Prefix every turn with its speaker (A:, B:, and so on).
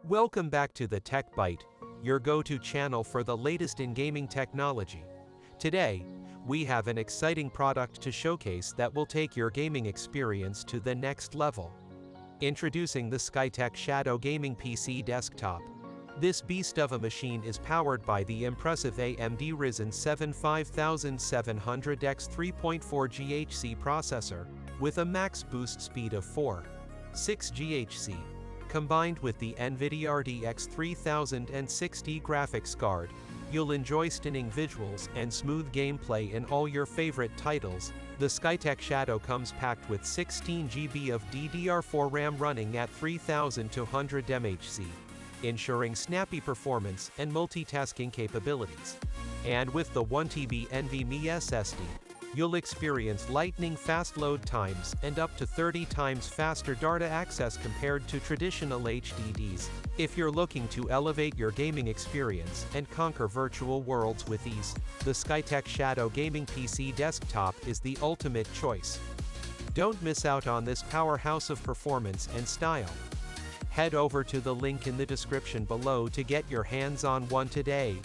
A: Welcome back to the Tech Bite, your go-to channel for the latest in gaming technology. Today, we have an exciting product to showcase that will take your gaming experience to the next level. Introducing the Skytech Shadow Gaming PC Desktop. This beast of a machine is powered by the impressive AMD Ryzen 7 5700X 3.4 GHz processor, with a max boost speed of 4.6 GHz. Combined with the NVIDIA RTX 3060 graphics card, you'll enjoy stunning visuals and smooth gameplay in all your favorite titles. The Skytech Shadow comes packed with 16 GB of DDR4 RAM running at 3200 MHz, ensuring snappy performance and multitasking capabilities. And with the 1 TB NVMe SSD, you'll experience lightning-fast load times and up to 30 times faster data access compared to traditional HDDs. If you're looking to elevate your gaming experience and conquer virtual worlds with ease, the Skytech Shadow Gaming PC Desktop is the ultimate choice. Don't miss out on this powerhouse of performance and style. Head over to the link in the description below to get your hands on one today.